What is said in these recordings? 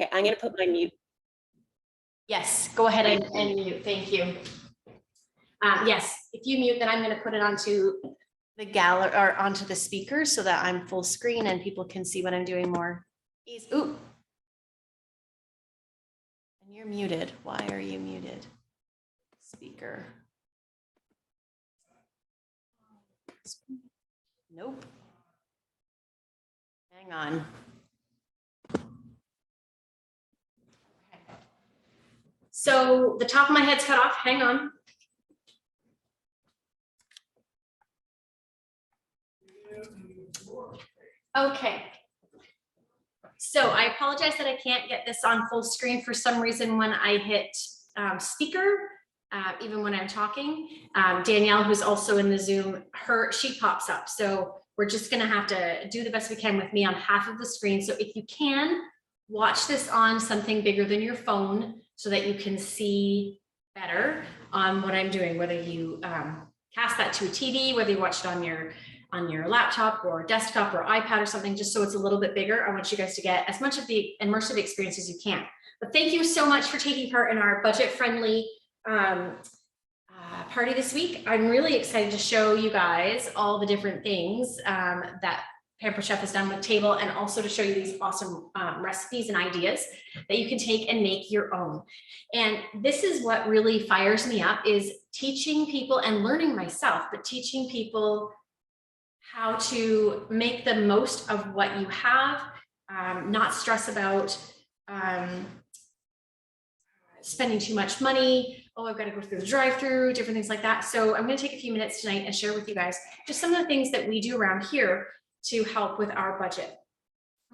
Okay, I'm going to put my mute. Yes, go ahead and mute. Thank you. Yes, if you mute, then I'm going to put it onto the gallery or onto the speaker so that I'm full screen and people can see what I'm doing more easy. Ooh. And you're muted. Why are you muted? Speaker. Nope. Hang on. So the top of my head's cut off. Hang on. Okay. So I apologize that I can't get this on full screen for some reason when I hit speaker, even when I'm talking. Danielle, who's also in the Zoom, she pops up. So we're just gonna have to do the best we can with me on half of the screen. So if you can, watch this on something bigger than your phone so that you can see better on what I'm doing, whether you cast that to a TV, whether you watch it on your laptop or desktop or iPad or something, just so it's a little bit bigger. I want you guys to get as much of the immersive experience as you can. But thank you so much for taking part in our budget-friendly party this week. I'm really excited to show you guys all the different things that Pampered Chef has done with Table, and also to show you these awesome recipes and ideas that you can take and make your own. And this is what really fires me up, is teaching people and learning myself, but teaching people how to make the most of what you have, not stress about spending too much money. Oh, I've got to go through the drive-through, different things like that. So I'm going to take a few minutes tonight and share with you guys just some of the things that we do around here to help with our budget.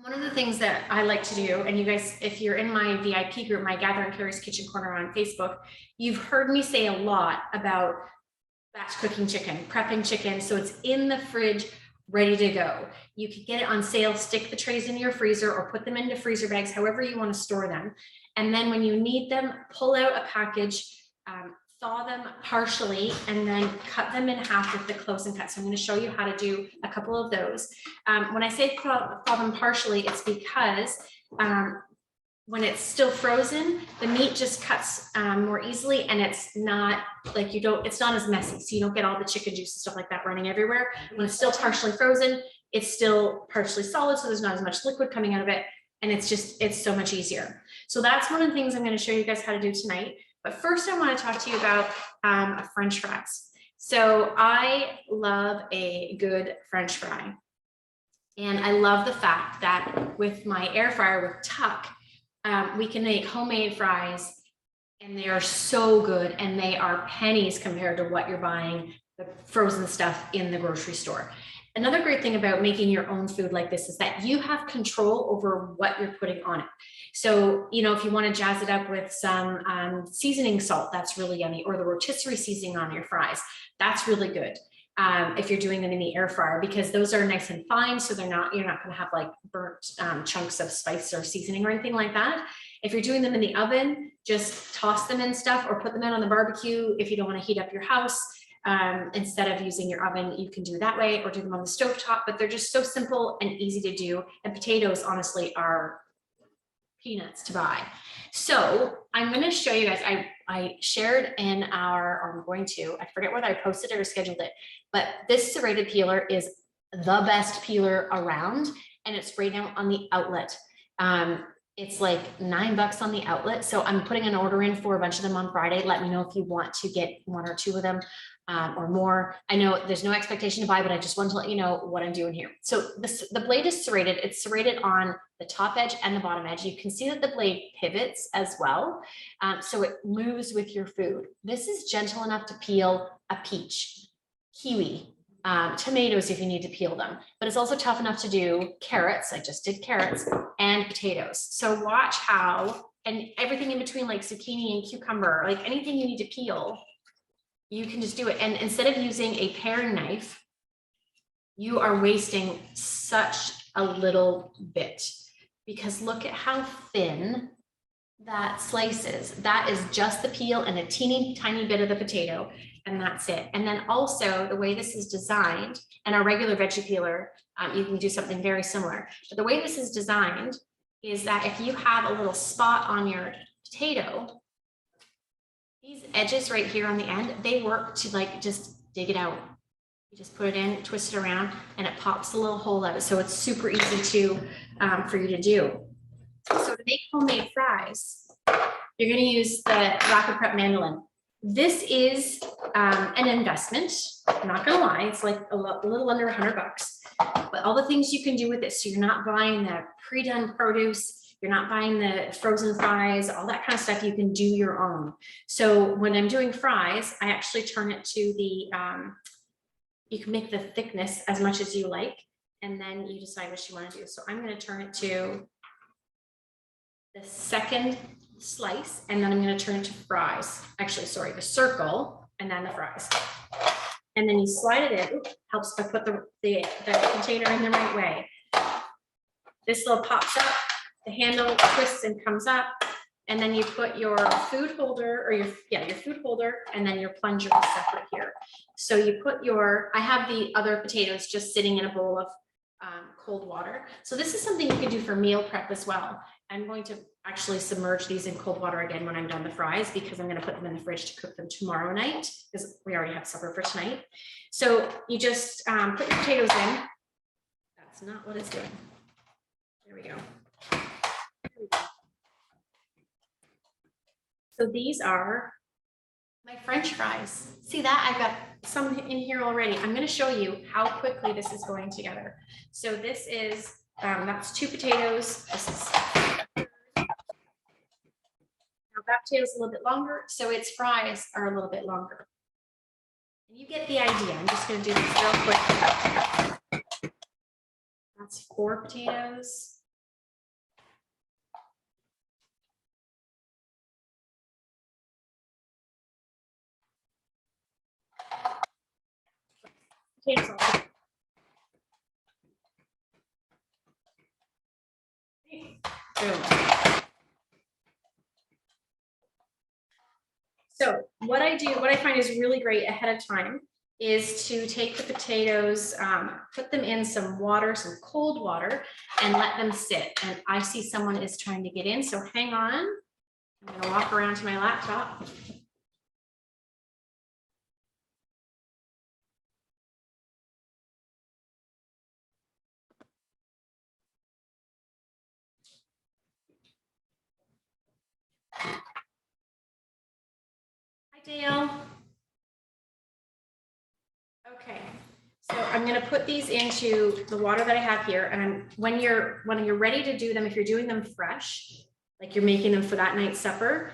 One of the things that I like to do, and you guys, if you're in my VIP group, my Gather and Carrie's Kitchen Corner on Facebook, you've heard me say a lot about batch cooking chicken, prepping chicken so it's in the fridge, ready to go. You could get it on sale, stick the trays in your freezer or put them into freezer bags, however you want to store them. And then when you need them, pull out a package, thaw them partially, and then cut them in half with the close and cut. So I'm going to show you how to do a couple of those. When I say thaw them partially, it's because when it's still frozen, the meat just cuts more easily, and it's not like it's not as messy. So you don't get all the chicken juice and stuff like that running everywhere. When it's still partially frozen, it's still partially solid. So there's not as much liquid coming out of it. And it's so much easier. So that's one of the things I'm going to show you guys how to do tonight. But first I want to talk to you about French fries. So I love a good French fry. And I love the fact that with my air fryer with Tuck, we can make homemade fries, and they are so good, and they are pennies compared to what you're buying the frozen stuff in the grocery store. Another great thing about making your own food like this is that you have control over what you're putting on it. So, you know, if you want to jazz it up with some seasoning salt, that's really yummy, or the rotisserie seasoning on your fries, that's really good. If you're doing them in the air fryer, because those are nice and fine, so you're not going to have like burnt chunks of spice or seasoning or anything like that. If you're doing them in the oven, just toss them in stuff or put them in on the barbecue if you don't want to heat up your house. Instead of using your oven, you can do that way, or do them on the stovetop, but they're just so simple and easy to do. And potatoes, honestly, are peanuts to buy. So I'm going to show you guys, I shared in or I'm going to, I forget whether I posted it or scheduled it, but this serrated peeler is the best peeler around, and it's right now on the outlet. It's like $9 on the outlet. So I'm putting an order in for a bunch of them on Friday. Let me know if you want to get one or two of them or more. I know there's no expectation to buy, but I just wanted to let you know what I'm doing here. So the blade is serrated. It's serrated on the top edge and the bottom edge. You can see that the blade pivots as well. So it moves with your food. This is gentle enough to peel a peach, kiwi, tomatoes if you need to peel them, but it's also tough enough to do carrots. I just did carrots and potatoes. So watch how, and everything in between, like zucchini and cucumber, like anything you need to peel, you can just do it. And instead of using a paring knife, you are wasting such a little bit, because look at how thin that slice is. That is just the peel and a teeny tiny bit of the potato, and that's it. And then also the way this is designed, and our regular veggie peeler, you can do something very similar, but the way this is designed, is that if you have a little spot on your potato, these edges right here on the end, they work to like just dig it out. You just put it in, twist it around, and it pops a little hole out. So it's super easy to for you to do. So to make homemade fries, you're going to use the Rapid Prep mandolin. This is an investment. I'm not going to lie, it's like a little under $100, but all the things you can do with it. So you're not buying the pre-done produce, you're not buying the frozen fries, all that kind of stuff. You can do your own. So when I'm doing fries, I actually turn it to the, you can make the thickness as much as you like, and then you decide what you want to do. So I'm going to turn it to the second slice, and then I'm going to turn it to fries. Actually, sorry, the circle, and then the fries. And then you slide it in. Ooh, helps if I put the container in the right way. This little pops up, the handle twists and comes up, and then you put your food holder, or your food holder, and then your plunger is separate here. So you put your, I have the other potatoes just sitting in a bowl of cold water. So this is something you can do for meal prep as well. I'm going to actually submerge these in cold water again when I'm done the fries, because I'm going to put them in the fridge to cook them tomorrow night, because we already have supper for tonight. So you just put your potatoes in. That's not what it's doing. There we go. So these are my French fries. See that? I've got some in here already. I'm going to show you how quickly this is going together. So this is, that's 2 potatoes. This is, now that potato's a little bit longer, so its fries are a little bit longer. And you get the idea. I'm just going to do this real quick. That's 4 potatoes. Boom. So what I find is really great ahead of time is to take the potatoes, put them in some water, some cold water, and let them sit. And I see someone is trying to get in, so hang on. I'm going to walk around to my laptop. Hi, Dale. Okay, so I'm going to put these into the water that I have here, and when you're ready to do them, if you're doing them fresh, like you're making them for that night's supper,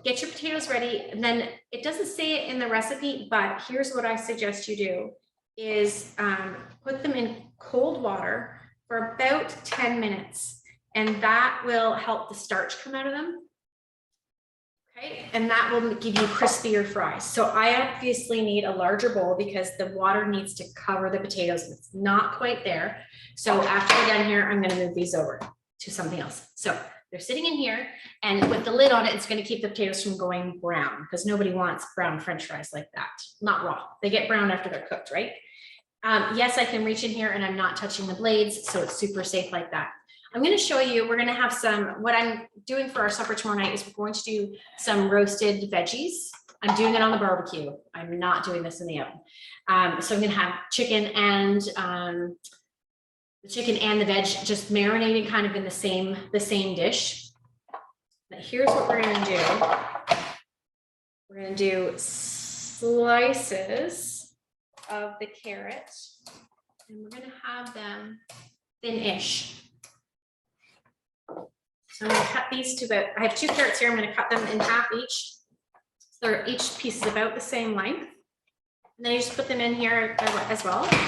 get your potatoes ready. And then it doesn't say it in the recipe, but here's what I suggest you do is put them in cold water for about 10 minutes, and that will help the starch come out of them. Okay, and that will give you crispier fries. So I obviously need a larger bowl because the water needs to cover the potatoes. It's not quite there. So after we're done here, I'm going to move these over to something else. So they're sitting in here, and with the lid on it, it's going to keep the potatoes from going brown, because nobody wants brown French fries like that. Not raw. They get brown after they're cooked, right? Yes, I can reach in here and I'm not touching the blades, so it's super safe like that. I'm going to show you, we're going to have some, what I'm doing for our supper tomorrow night is we're going to do some roasted veggies. I'm doing it on the barbecue. I'm not doing this in the oven. So I'm going to have chicken and the veg just marinating kind of in the same dish. But here's what we're going to do. We're going to do slices of the carrot, and we're going to have them thin-ish. So I'm going to cut these to about, I have 2 carrots here. I'm going to cut them in half each. So each piece is about the same length. And then you just put them in here as well. There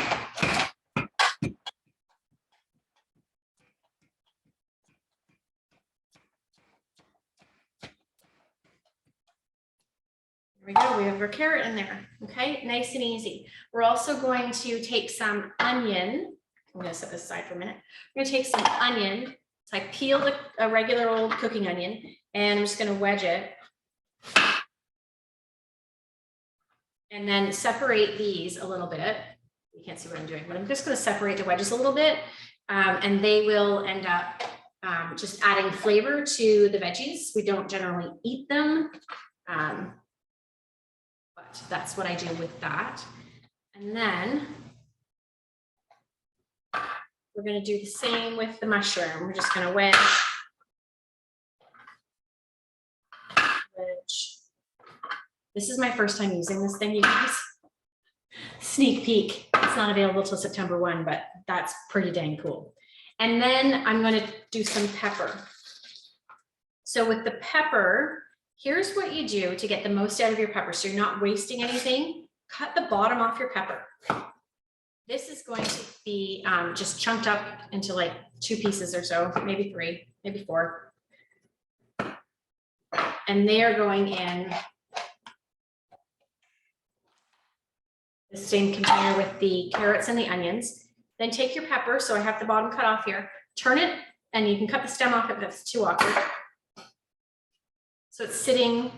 we go. We have our carrot in there. Okay, nice and easy. We're also going to take some onion. I'm going to set this aside for a minute. We're going to take some onion. So I peeled a regular old cooking onion, and I'm just going to wedge it. And then separate these a little bit. You can't see what I'm doing, but I'm just going to separate the wedges a little bit, and they will end up just adding flavor to the veggies. We don't generally eat them, but that's what I do with that. And then we're going to do the same with the mushroom. We're just going to wedge. This is my first time using this thing, you guys. Sneak peek. It's not available till September 1, but that's pretty dang cool. And then I'm going to do some pepper. So with the pepper, here's what you do to get the most out of your pepper. So you're not wasting anything. Cut the bottom off your pepper. This is going to be just chunked up into like 2 pieces or so, maybe 3, maybe 4. And they are going in the same container with the carrots and the onions. Then take your pepper, so I have the bottom cut off here, turn it, and you can cut the stem off if it's too awkward. So it's sitting,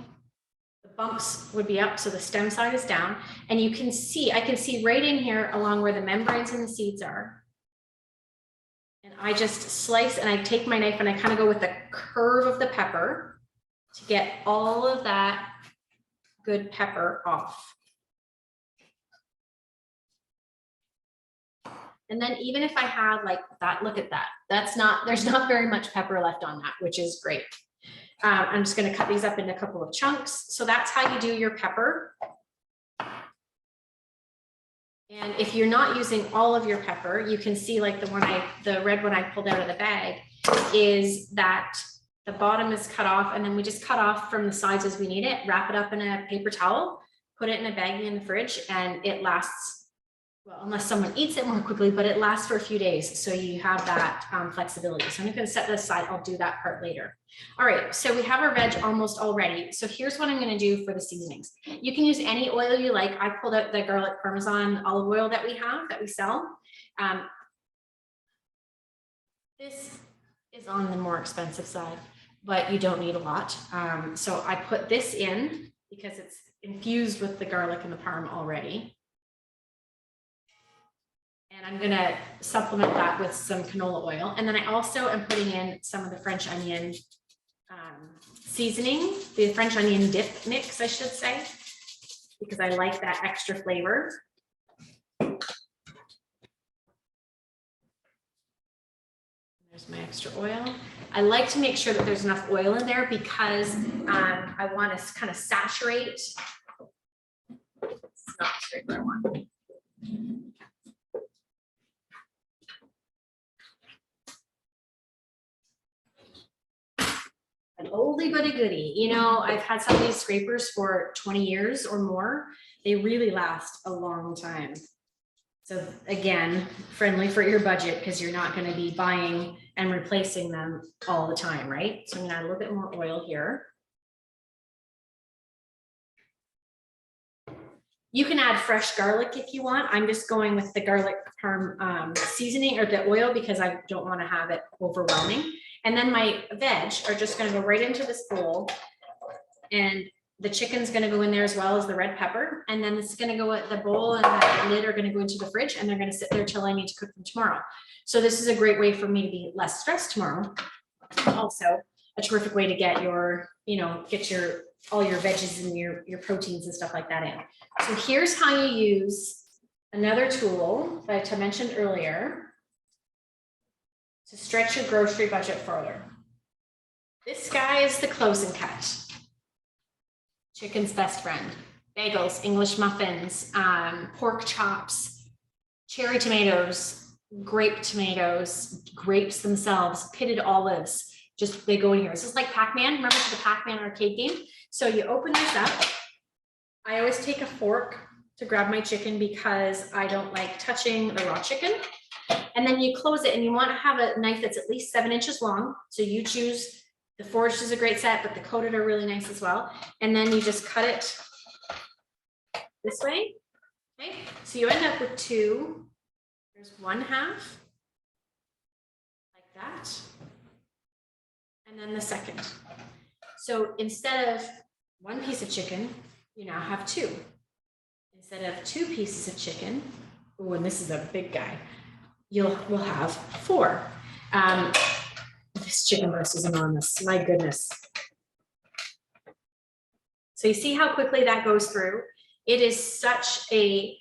the bumps would be up, so the stem side is down. And you can see, I can see right in here along where the membranes and the seeds are. And I just slice and I take my knife and I kind of go with the curve of the pepper to get all of that good pepper off. And then even if I have like that, look at that. There's not very much pepper left on that, which is great. I'm just going to cut these up into a couple of chunks. So that's how you do your pepper. And if you're not using all of your pepper, you can see like the red one I pulled out of the bag is that the bottom is cut off, and then we just cut off from the sides as we need it, wrap it up in a paper towel, put it in a baggie in the fridge, and it lasts, well, unless someone eats it more quickly, but it lasts for a few days. So you have that flexibility. So I'm going to set this aside. I'll do that part later. All right. So we have our veg almost all ready. So here's what I'm going to do for the seasonings. You can use any oil you like. I pulled out the garlic parmesan olive oil that we sell. This is on the more expensive side, but you don't need a lot. So I put this in because it's infused with the garlic and the parm already. And I'm going to supplement that with some canola oil. And then I also am putting in some of the French onion seasoning, the French onion dip mix, I should say, because I like that extra flavor. There's my extra oil. I like to make sure that there's enough oil in there because I want to kind of saturate. It's not straight where I want. An oldie but a goodie. You know, I've had some of these scrapers for 20 years or more. They really last a long time. So again, friendly for your budget because you're not going to be buying and replacing them all the time, right? So I'm going to add a little bit more oil here. You can add fresh garlic if you want. I'm just going with the garlic parm seasoning or the oil because I don't want to have it overwhelming. And then my veg are just going to go right into this bowl, and the chicken's going to go in there as well as the red pepper. And then it's going to go at the bowl and the lid are going to go into the fridge, and they're going to sit there till I need to cook them tomorrow. So this is a great way for me to be less stressed tomorrow. Also a terrific way to get your, get all your veggies and your proteins and stuff like that in. So here's how you use another tool that I mentioned earlier to stretch your grocery budget further. This guy is the close and cut. Chicken's best friend. Bagels, English muffins, pork chops, cherry tomatoes, grape tomatoes, grapes themselves, pitted olives. Just they go in here. This is like Pac-Man. Remember the Pac-Man arcade game? So you open this up. I always take a fork to grab my chicken because I don't like touching the raw chicken. And then you close it, and you want to have a knife that's at least 7 inches long. So you choose the forged is a great set, but the coated are really nice as well. And then you just cut it this way. Okay, so you end up with 2. There's 1/2 like that. And then the second. So instead of 1 piece of chicken, you now have 2. Instead of 2 pieces of chicken, oh, and this is a big guy, we'll have 4. This chicken breast is enormous, my goodness. So you see how quickly that goes through. It is such a,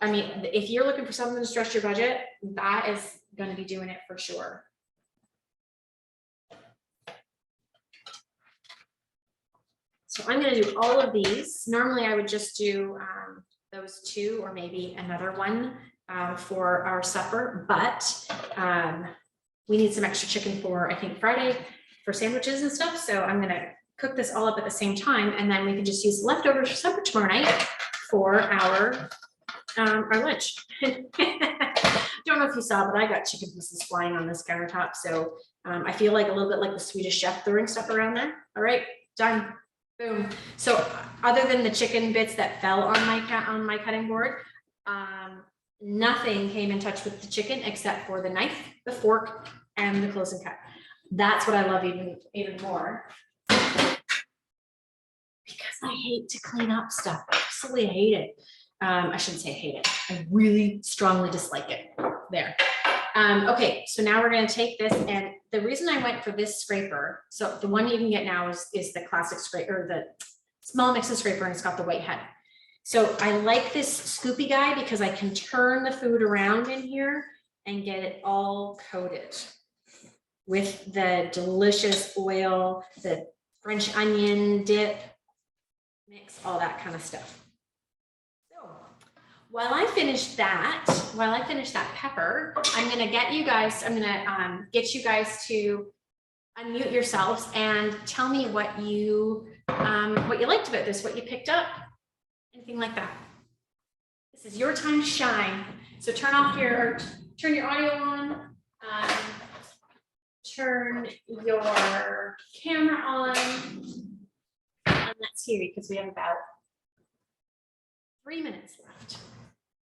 I mean, if you're looking for something to stretch your budget, that is going to be doing it for sure. So I'm going to do all of these. Normally I would just do those two or maybe another one for our supper, but we need some extra chicken for, I think, Friday for sandwiches and stuff. So I'm going to cook this all up at the same time, and then we can just use leftovers for supper tomorrow night for our lunch. Don't know if you saw, but I got chicken pieces flying on this countertop. So I feel like a little bit like the Swedish chef throwing stuff around there. All right, done. Boom. So other than the chicken bits that fell on my cutting board, nothing came in touch with the chicken except for the knife, the fork, and the close and cut. That's what I love even more. Because I hate to clean up stuff. I absolutely hate it. I shouldn't say I hate it. I really strongly dislike it. There. Okay, so now we're going to take this, and the reason I went for this scraper, so the one you can get now is the classic scraper, the small mixing scraper, and it's got the white head. So I like this scoopy guy because I can turn the food around in here and get it all coated with the delicious oil, the French onion dip mix, all that kind of stuff. So while I finish that pepper, I'm gonna get you guys to unmute yourselves and tell me what you liked about this, what you picked up, anything like that. This is your time to shine. So turn your audio on, turn your camera on, and let's hear you because we have about 3 minutes left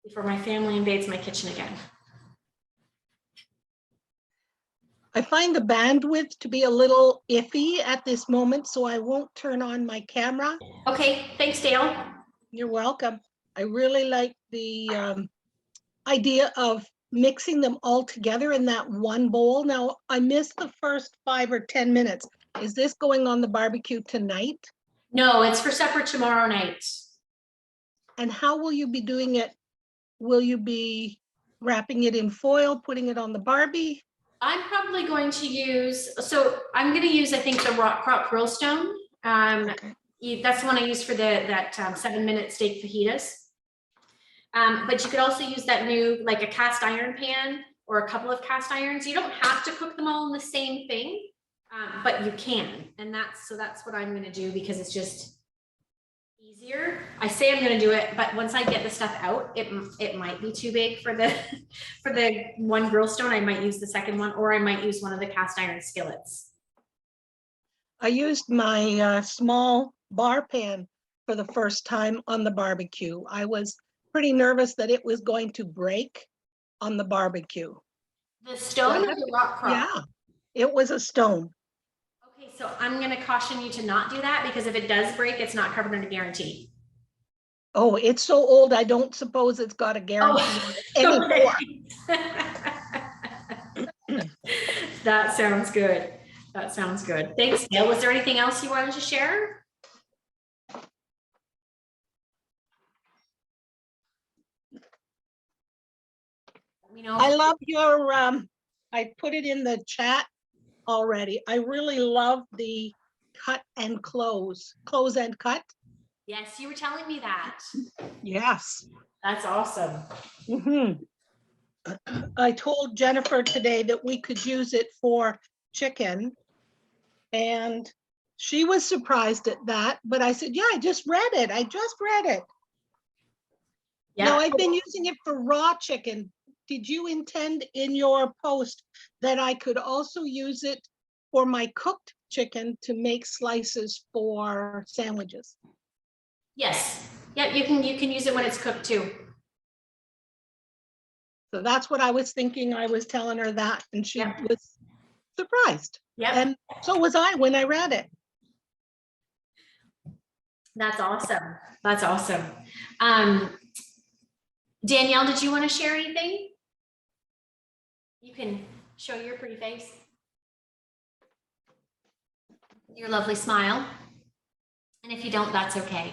before my family invades my kitchen again. I find the bandwidth to be a little iffy at this moment, so I won't turn on my camera. Okay, thanks, Dale. You're welcome. I really like the idea of mixing them all together in that one bowl. Now, I missed the first 5 or 10 minutes. Is this going on the barbecue tonight? No, it's for supper tomorrow night. And how will you be doing it? Will you be wrapping it in foil, putting it on the Barbie? I'm probably going to use, I think the Rock Crop Grill Stone. Okay. That's the one I use for that 7-minute steak fajitas. But you could also use that new, like a cast iron pan or a couple of cast irons. You don't have to cook them all in the same thing, but you can. And that's what I'm going to do because it's just easier. I say I'm going to do it, but once I get the stuff out, it might be too big for the one grill stone. I might use the second one, or I might use one of the cast iron skillets. I used my small bar pan for the first time on the barbecue. I was pretty nervous that it was going to break on the barbecue. The stone or the rock crop? Yeah, it was a stone. Okay, so I'm going to caution you to not do that because if it does break, it's not covered under guarantee. Oh, it's so old, I don't suppose it's got a guarantee anymore. That sounds good. That sounds good. Thanks, Dale. Was there anything else you wanted to share? I love your, I put it in the chat already. I really love the cut and close and cut. Yes, you were telling me that. Yes. That's awesome. I told Jennifer today that we could use it for chicken, and she was surprised at that, but I said, yeah, I just read it. Yeah. Now I've been using it for raw chicken. Did you intend in your post that I could also use it for my cooked chicken to make slices for sandwiches? Yes. Yeah, you can use it when it's cooked too. So that's what I was thinking. I was telling her that, and she was surprised. Yeah. And so was I when I read it. That's awesome. That's awesome. Danielle, did you want to share anything? You can show your pretty face. your lovely smile. And if you don't, that's okay.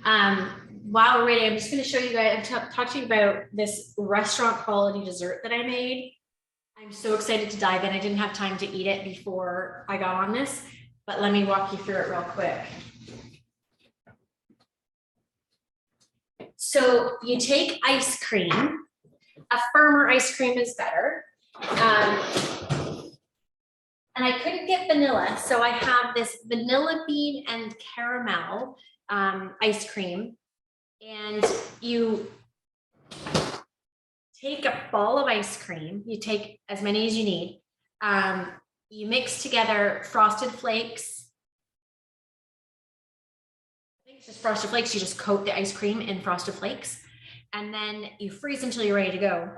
While we're waiting, I'm just going to show you guys, I'm talking about this restaurant quality dessert that I made. I'm so excited to dive in. I didn't have time to eat it before I got on this, but let me walk you through it real quick. So you take ice cream, a firmer ice cream is better. And I couldn't get vanilla, so I have this vanilla bean and caramel ice cream. And you take a ball of ice cream, you take as many as you need. You mix together Frosted Flakes. I think it's just Frosted Flakes. You just coat the ice cream in Frosted Flakes, and then you freeze until you're ready to go.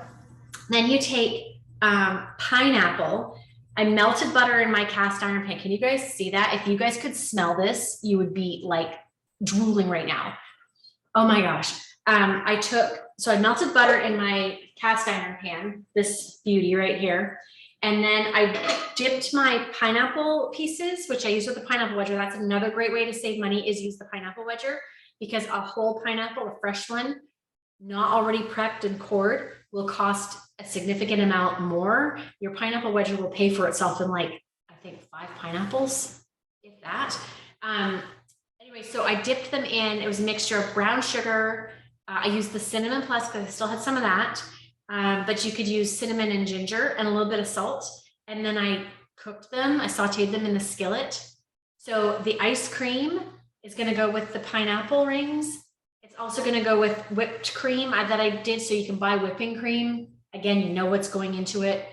Then you take pineapple. I melted butter in my cast iron pan. Can you guys see that? If you guys could smell this, you would be like drooling right now. Oh my gosh. So I melted butter in my cast iron pan, this beauty right here. And then I dipped my pineapple pieces, which I use with the pineapple wedger. That's another great way to save money, is use the pineapple wedger, because a whole pineapple, a fresh one, not already prepped and cored, will cost a significant amount more. Your pineapple wedger will pay for itself in like, I think 5 pineapples, if that. Anyway, so I dipped them in. It was a mixture of brown sugar. I used the cinnamon plus because I still had some of that. But you could use cinnamon and ginger and a little bit of salt. And then I cooked them. I sauteed them in the skillet. So the ice cream is going to go with the pineapple rings. It's also going to go with whipped cream that I did. So you can buy whipping cream. Again, you know what's going into it.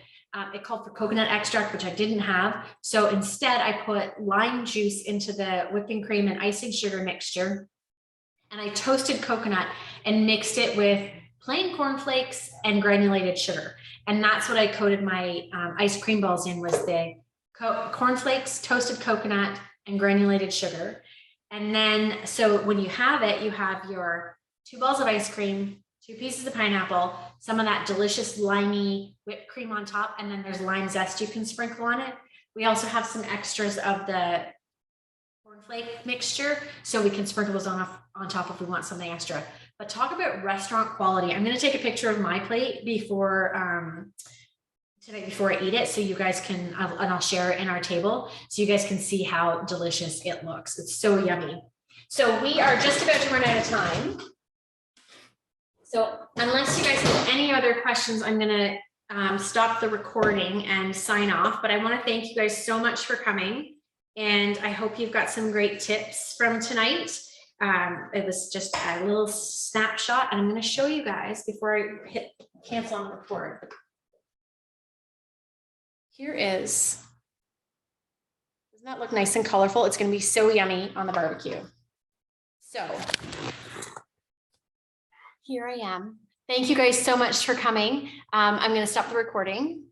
It called for coconut extract, which I didn't have. So instead I put lime juice into the whipping cream and icing sugar mixture. And I toasted coconut and mixed it with plain cornflakes and granulated sugar. And that's what I coated my ice cream balls in, was the cornflakes, toasted coconut, and granulated sugar. And then, so when you have it, you have your 2 balls of ice cream, 2 pieces of pineapple, some of that delicious limey whipped cream on top, and then there's lime zest you can sprinkle on it. We also have some extras of the cornflake mixture, so we can sprinkle those on top if we want something extra. But talk about restaurant quality. I'm going to take a picture of my plate before tonight before I eat it, so you guys can, and I'll share it in our table so you guys can see how delicious it looks. It's so yummy. So we are just about to run out of time. So unless you guys have any other questions, I'm going to stop the recording and sign off. But I want to thank you guys so much for coming. And I hope you've got some great tips from tonight. It was just a little snapshot. And I'm going to show you guys before I hit cancel on record. Here is, doesn't that look nice and colorful? It's going to be so yummy on the barbecue. So here I am. Thank you guys so much for coming. I'm going to stop the recording.